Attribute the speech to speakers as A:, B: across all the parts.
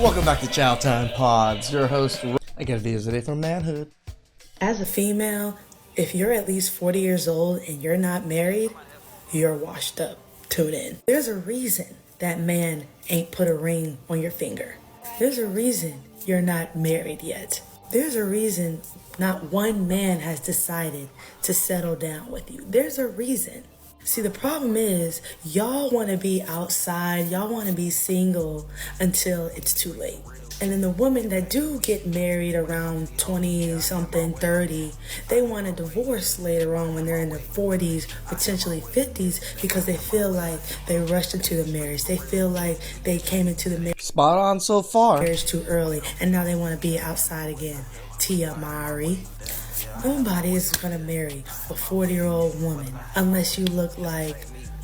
A: Welcome back to Chow Time Pods. Your host, I got videos today from Manhood.
B: As a female, if you're at least 40 years old and you're not married, you're washed up. Tune in. There's a reason that man ain't put a ring on your finger. There's a reason you're not married yet. There's a reason not one man has decided to settle down with you. There's a reason. See, the problem is y'all want to be outside, y'all want to be single until it's too late. And then the women that do get married around 20 something, 30, they want a divorce later on when they're in their 40s, potentially 50s, because they feel like they rushed into the marriage. They feel like they came into the marriage
A: Spot on so far.
B: too early, and now they want to be outside again. Tia Mari. Nobody is gonna marry a 40-year-old woman unless you look like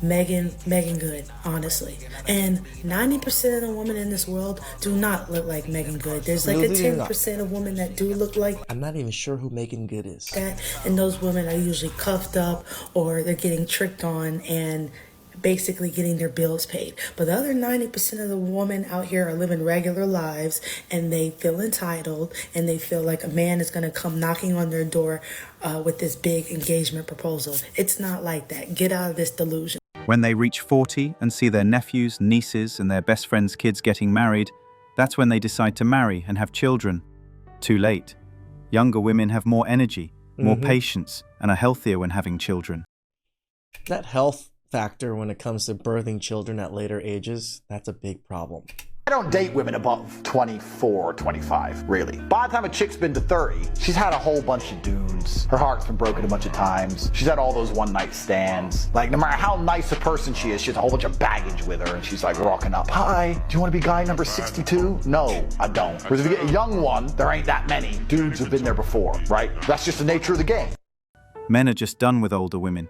B: Megan Good, honestly. And 90% of the women in this world do not look like Megan Good. There's like a 10% of women that do look like
A: I'm not even sure who Megan Good is.
B: that, and those women are usually cuffed up or they're getting tricked on and basically getting their bills paid. But the other 90% of the women out here are living regular lives, and they feel entitled, and they feel like a man is going to come knocking on their door with this big engagement proposal. It's not like that. Get out of this delusion.
C: When they reach 40 and see their nephews, nieces, and their best friends' kids getting married, that's when they decide to marry and have children. Too late. Younger women have more energy, more patience, and are healthier when having children.
A: That health factor when it comes to birthing children at later ages, that's a big problem.
D: I don't date women above 24 or 25, really. By the time a chick's been to 30, she's had a whole bunch of dudes. Her heart's been broken a bunch of times. She's had all those one-night stands. Like, no matter how nice a person she is, she has a whole bunch of baggage with her, and she's like rocking up. Hi, do you want to be guy number 62? No, I don't. Whereas if you get a young one, there ain't that many. Dudes have been there before, right? That's just the nature of the game.
C: Men are just done with older women.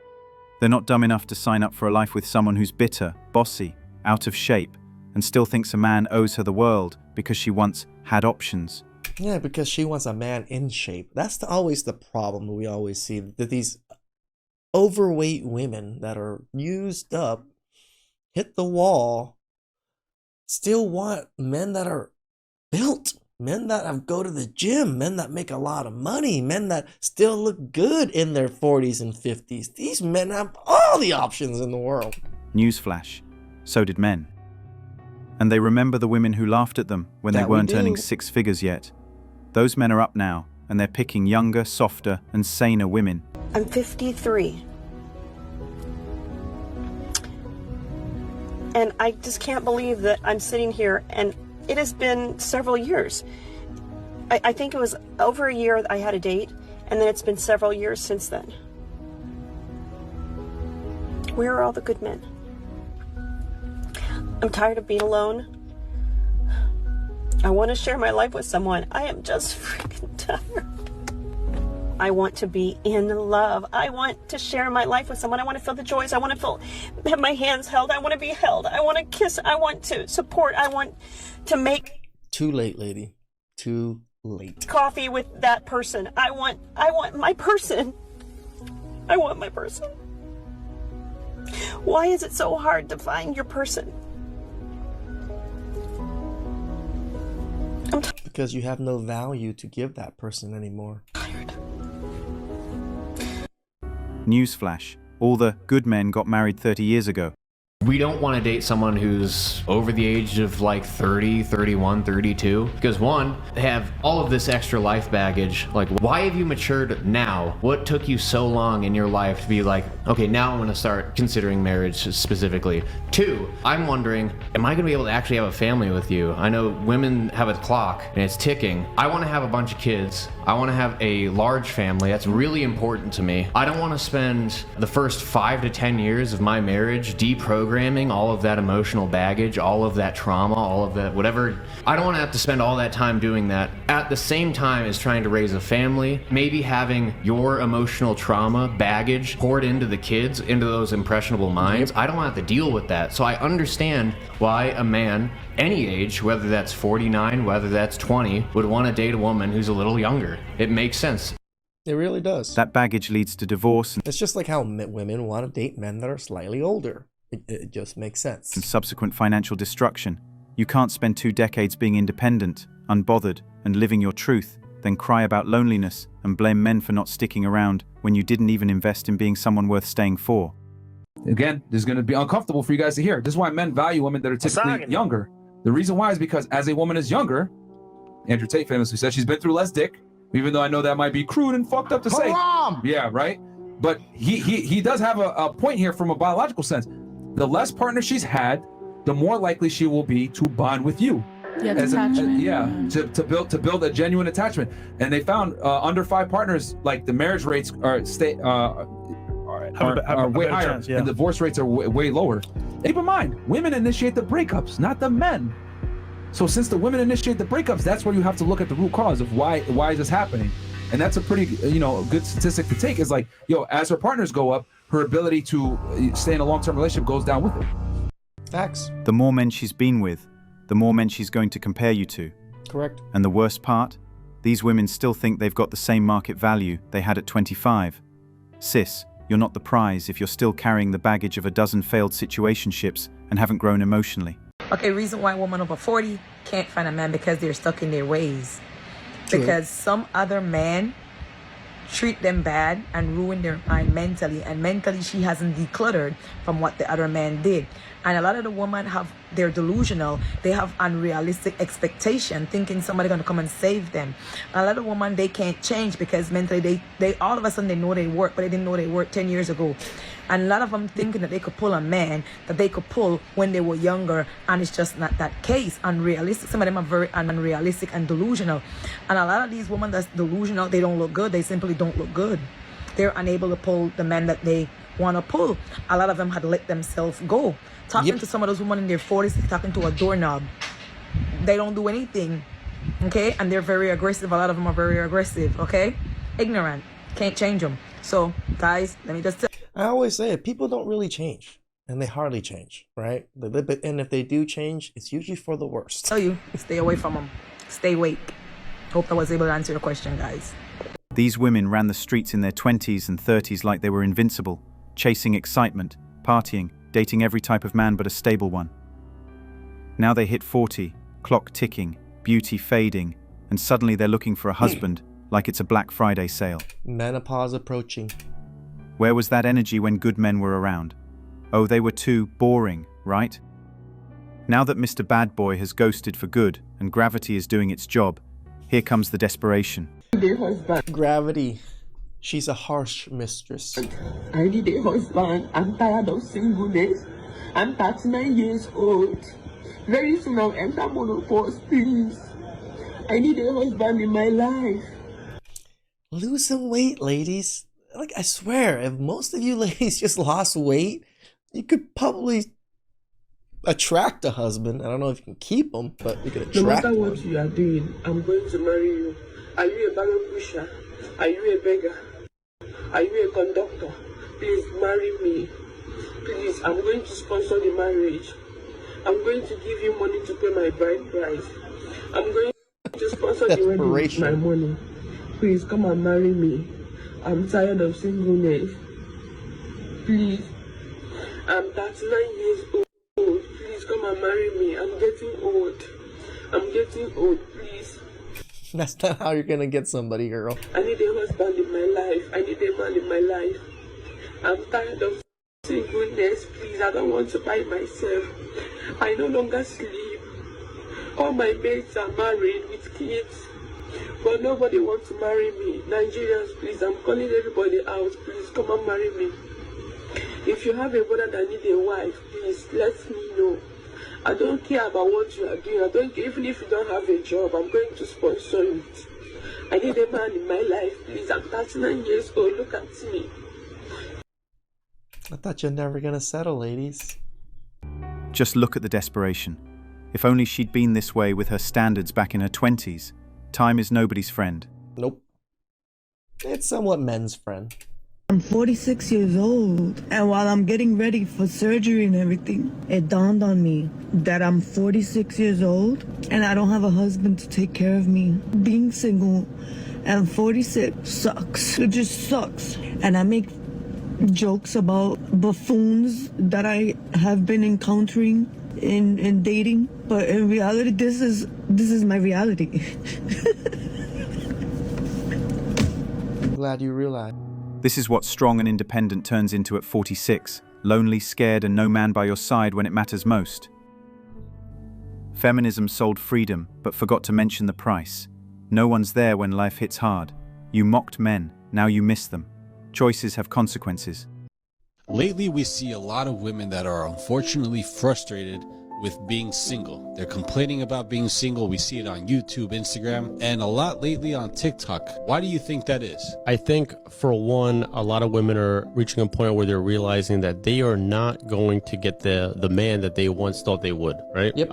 C: They're not dumb enough to sign up for a life with someone who's bitter, bossy, out of shape, and still thinks a man owes her the world because she once had options.
A: Yeah, because she wants a man in shape. That's always the problem we always see, that these overweight women that are used up, hit the wall, still want men that are built. Men that go to the gym, men that make a lot of money, men that still look good in their 40s and 50s. These men have all the options in the world.
C: Newsflash, so did men. And they remember the women who laughed at them when they weren't earning six figures yet. Those men are up now, and they're picking younger, softer, and saner women.
E: I'm 53. And I just can't believe that I'm sitting here, and it has been several years. I think it was over a year I had a date, and then it's been several years since then. Where are all the good men? I'm tired of being alone. I want to share my life with someone. I am just freaking tired. I want to be in love. I want to share my life with someone. I want to feel the joys. I want to have my hands held. I want to be held. I want to kiss. I want to support. I want to make
A: Too late, lady. Too late.
E: coffee with that person. I want my person. I want my person. Why is it so hard to find your person? I'm
A: Because you have no value to give that person anymore.
E: tired.
C: Newsflash, all the good men got married 30 years ago.
F: We don't want to date someone who's over the age of like 30, 31, 32. Because one, they have all of this extra life baggage. Like, why have you matured now? What took you so long in your life to be like, okay, now I'm going to start considering marriage specifically? Two, I'm wondering, am I going to be able to actually have a family with you? I know women have a clock and it's ticking. I want to have a bunch of kids. I want to have a large family. That's really important to me. I don't want to spend the first 5 to 10 years of my marriage deprogramming all of that emotional baggage, all of that trauma, all of that whatever. I don't want to have to spend all that time doing that at the same time as trying to raise a family, maybe having your emotional trauma baggage poured into the kids, into those impressionable minds. I don't have to deal with that. So I understand why a man any age, whether that's 49, whether that's 20, would want to date a woman who's a little younger. It makes sense.
A: It really does.
C: That baggage leads to divorce
A: It's just like how women want to date men that are slightly older. It just makes sense.
C: and subsequent financial destruction. You can't spend 2 decades being independent, unbothered, and living your truth, then cry about loneliness and blame men for not sticking around when you didn't even invest in being someone worth staying for.
G: Again, this is going to be uncomfortable for you guys to hear. This is why men value women that are typically younger. The reason why is because as a woman is younger, Andrew Tate famously said she's been through less dick, even though I know that might be crude and fucked up to say. Yeah, right? But he does have a point here from a biological sense. The less partners she's had, the more likely she will be to bond with you.
H: Yeah,
G: To build a genuine attachment. And they found under 5 partners, like the marriage rates are way higher, chance, and divorce rates are way lower. Keep in mind, women initiate the breakups, not the men. So since the women initiate the breakups, that's where you have to look at the root cause of why is this happening. And that's a pretty good statistic to take. Is like, as her partners go up, her ability to stay in a long-term relationship goes down with it.
A: Facts.
C: The more men she's been with, the more men she's going to compare you to.
A: Correct.
C: And the worst part? These women still think they've got the same market value they had at 25. Sis, you're not the prize if you're still carrying the baggage of a dozen failed situationships and haven't grown emotionally.
B: Okay, reason why women over 40 can't find a man because they're stuck in their ways.
A: True.
B: Because some other man treat them bad and ruin their mind mentally, and mentally she hasn't decluttered from what the other man did. And a lot of the women they're delusional. They have unrealistic expectation, thinking somebody's gonna come and save them. A lot of women, they can't change because mentally they all of a sudden they know they work, but they didn't know they worked 10 years ago. And a lot of them thinking that they could pull a man that they could pull when they were younger, and it's just not that case. Unrealistic. Some of them are very unrealistic and delusional. And a lot of these women that's delusional, they don't look good. They simply don't look good. They're unable to pull the men that they want to pull. A lot of them had let themselves go. Talking to some of those women in their 40s, talking to a doorknob. They don't do anything, okay? And they're very aggressive. A lot of them are very aggressive, okay? Ignorant. Can't change them. So, guys, let me just tell
A: I always say it, people don't really change, and they hardly change, right? And if they do change, it's usually for the worst.
B: tell you, stay away from them. Stay awake. Hope I was able to answer your question, guys.
C: These women ran the streets in their 20s and 30s like they were invincible, chasing excitement, partying, dating every type of man but a stable one. Now they hit 40, clock ticking, beauty fading, and suddenly they're looking for a husband like it's a Black Friday sale.
A: Menopause approaching.
C: Where was that energy when good men were around? Oh, they were too boring, right? Now that Mr. Bad Boy has ghosted for good and gravity is doing its job, here comes the desperation.
A: Gravity. She's a harsh mistress.
I: I need a husband. I'm tired of singleness. I'm 39 years old. Very soon I'll enter menopause, please. I need a husband in my life.
A: Lose some weight, ladies. Like, I swear, if most of you ladies just lost weight, you could probably attract a husband. I don't know if you can keep him, but you could attract
I: No matter
A: one.
I: what you are doing, I'm going to marry you. Are you a barrel pusher? Are you a beggar? Are you a conductor? Please marry me. Please, I'm going to sponsor the marriage. I'm going to give you money to pay my bride price. I'm going to sponsor the wedding with my money. Please come and marry me. I'm tired of singleness. Please. I'm 39 years old. Please come and marry me. I'm getting old. I'm getting old, please.
A: That's not how you're gonna get somebody, girl.
I: I need a husband in my life. I need a man in my life. I'm tired of singleness. Please, I don't want to buy myself. I no longer sleep. All my mates are married with kids, but nobody wants to marry me. Nigerians, please, I'm calling everybody out. Please come and marry me. If you have a brother that needs a wife, please let me know. I don't care about what you are doing. I don't care. Even if you don't have a job, I'm going to sponsor it. I need a man in my life, please. I'm 39 years old. Look at me.
A: I thought you're never gonna settle, ladies.
C: Just look at the desperation. If only she'd been this way with her standards back in her 20s. Time is nobody's friend.
A: Nope. It's somewhat men's friend.
J: I'm 46 years old, and while I'm getting ready for surgery and everything, it dawned on me that I'm 46 years old and I don't have a husband to take care of me. Being single and 46 sucks. It just sucks. And I make jokes about buffoons that I have been encountering in dating, but in reality, this is my reality.
A: Glad you realized.
C: This is what strong and independent turns into at 46, lonely, scared, and no man by your side when it matters most. Feminism sold freedom, but forgot to mention the price. No one's there when life hits hard. You mocked men, now you miss them. Choices have consequences.
H: Lately, we see a lot of women that are unfortunately frustrated with being single. They're complaining about being single. We see it on YouTube, Instagram, and a lot lately on TikTok. Why do you think that is?
K: I think, for one, a lot of women are reaching a point where they're realizing that they are not going to get the man that they once thought they would, right?
A: Yep.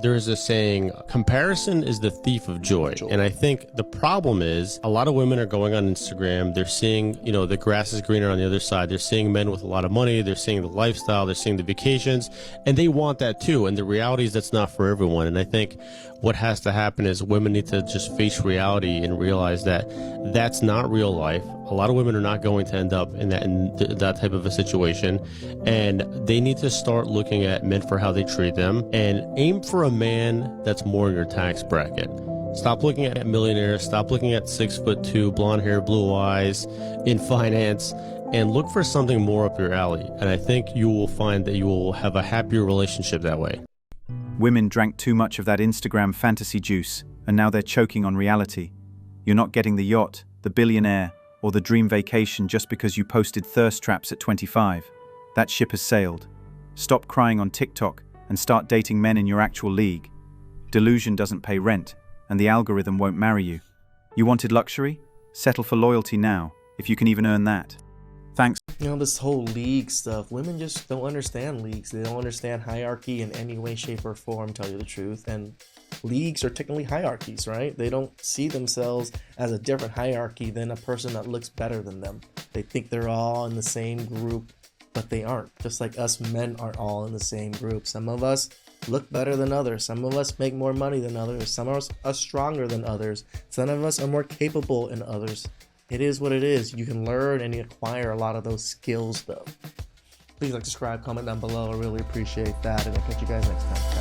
K: There's a saying, comparison is the thief of joy. And I think the problem is a lot of women are going on Instagram. They're seeing, the grass is greener on the other side. They're seeing men with a lot of money. They're seeing the lifestyle. They're seeing the vacations, and they want that too. And the reality is that's not for everyone. And I think what has to happen is women need to just face reality and realize that that's not real life. A lot of women are not going to end up in that type of a situation, and they need to start looking at men for how they treat them and aim for a man that's more in your tax bracket. Stop looking at millionaires. Stop looking at 6'2", blonde hair, blue eyes, in finance, and look for something more up your alley. And I think you will find that you will have a happier relationship that way.
C: Women drank too much of that Instagram fantasy juice, and now they're choking on reality. You're not getting the yacht, the billionaire, or the dream vacation just because you posted thirst traps at 25. That ship has sailed. Stop crying on TikTok and start dating men in your actual league. Delusion doesn't pay rent, and the algorithm won't marry you. You wanted luxury? Settle for loyalty now, if you can even earn that. Thanks.
A: This whole league stuff, women just don't understand leagues. They don't understand hierarchy in any way, shape, or form, tell you the truth. And leagues are technically hierarchies, right? They don't see themselves as a different hierarchy than a person that looks better than them. They think they're all in the same group, but they aren't. Just like us men aren't all in the same group. Some of us look better than others. Some of us make more money than others. Some of us are stronger than others. Some of us are more capable than others. It is what it is. You can learn and acquire a lot of those skills, though. Please like, subscribe, comment down below. I really appreciate that, and I'll catch you guys next time.